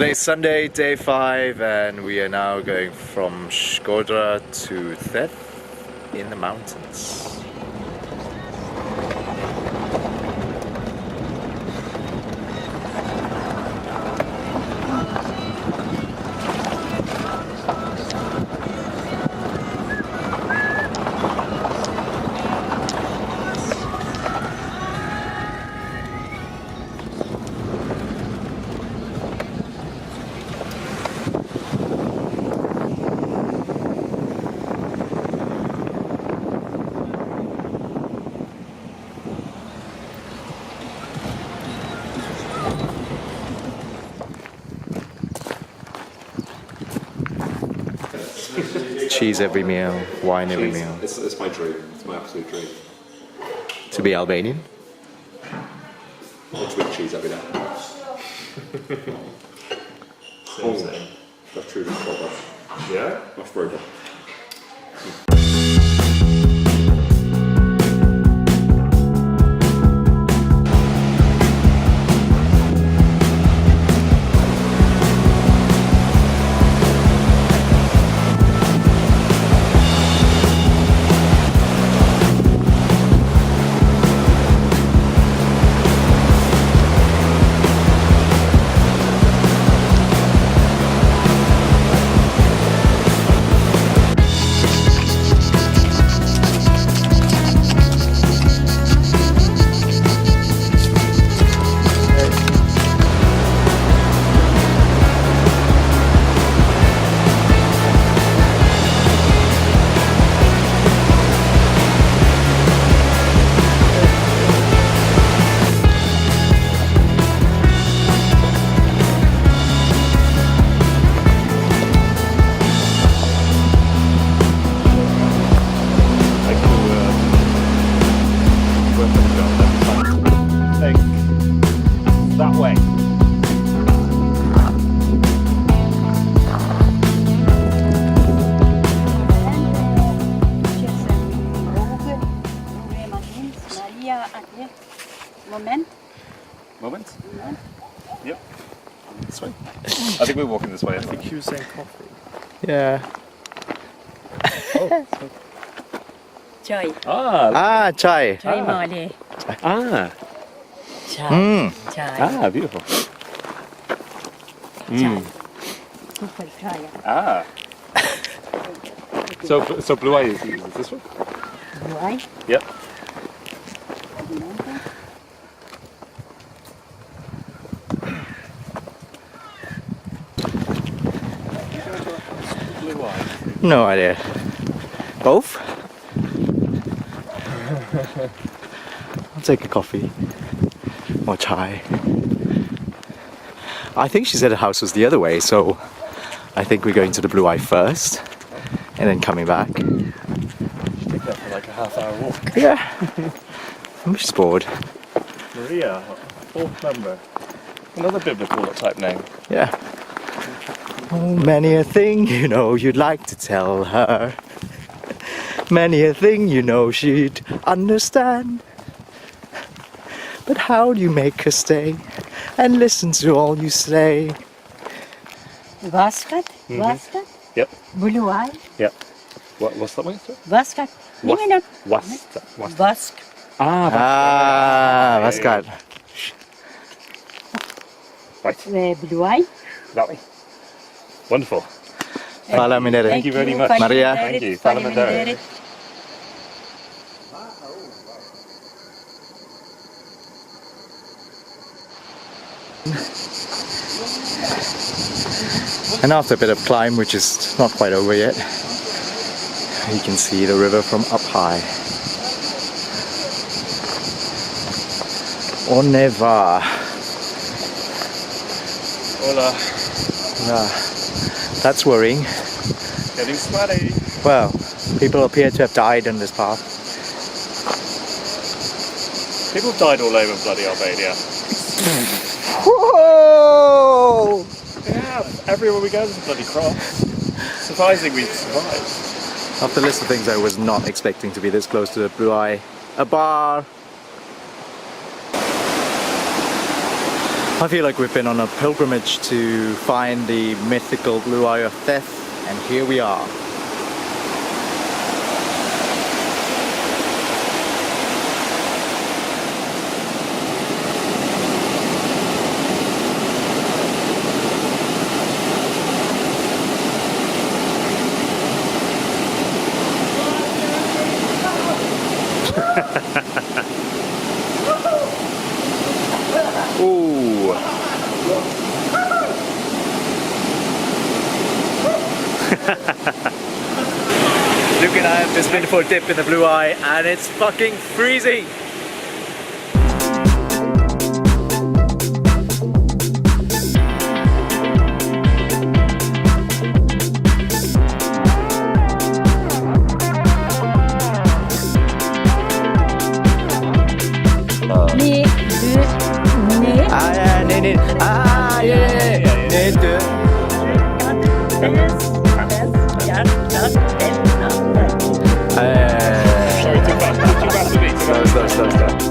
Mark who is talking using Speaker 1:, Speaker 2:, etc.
Speaker 1: Today's Sunday, day 5, and we are now going from Shkodra to Theth in the mountains. Cheese every meal, wine every meal.
Speaker 2: It's my dream. It's my absolute dream.
Speaker 1: To be Albanian?
Speaker 2: Or to eat cheese every day. Same. That's true. Yeah? That's very good.
Speaker 3: That way.
Speaker 2: Moment? Yep. This way. I think we're walking this way. I think
Speaker 3: You were saying coffee.
Speaker 1: Yeah.
Speaker 4: Chai.
Speaker 1: Ah, chai.
Speaker 4: Chai mali.
Speaker 1: Mm.
Speaker 4: Chai.
Speaker 2: Beautiful.
Speaker 4: Chai. Super chai.
Speaker 2: So blue eye is this one?
Speaker 4: Why?
Speaker 2: Yep. Blue eye.
Speaker 1: No idea. Both? I'll take a coffee. Or chai. I think she said her house was the other way, so I think we're going to the Blue Eye first and then coming back.
Speaker 2: Take that for like a half-hour walk.
Speaker 1: Yeah. I'm just bored.
Speaker 2: Maria, fourth member. Another biblical type name.
Speaker 1: Yeah. Oh, many a thing you know you'd like to tell her. Many a thing you know she'd understand. But how do you make her stay and listen to all you say?
Speaker 4: Vaskat. Vaskat.
Speaker 2: Yep.
Speaker 4: Blue eye.
Speaker 2: Yep. What's that way?
Speaker 4: Vaskat. Vask.
Speaker 1: That's good.
Speaker 2: Right.
Speaker 4: Blue eye.
Speaker 2: That way. Wonderful.
Speaker 1: Fala minere.
Speaker 2: Thank you very much.
Speaker 1: Maria.
Speaker 2: Thank you. Fala minere.
Speaker 1: And after a bit of climb, which is not quite over yet, you can see the river from up high. Oneva.
Speaker 2: Hola.
Speaker 1: That's worrying.
Speaker 2: Getting sweaty.
Speaker 1: Well, people appear to have died on this path.
Speaker 2: People died all over bloody Albania.
Speaker 1: Whoa!
Speaker 2: Yeah, everywhere we go there's a bloody cross. Surprising we survived.
Speaker 1: Off the list of things I was not expecting to be this close to the Blue Eye. A bar. I feel like we've been on a pilgrimage to find the mythical blue eye of Theth, and here we are. Ooh. Luke and I have just been for a dip in the blue eye and it's fucking freezing.
Speaker 4: Ne, du, ne.
Speaker 1: Ah ja, nee, nee. Ah ja, ja, ja. Nee, du.
Speaker 2: Sorry, too fast for me.
Speaker 1: Slow.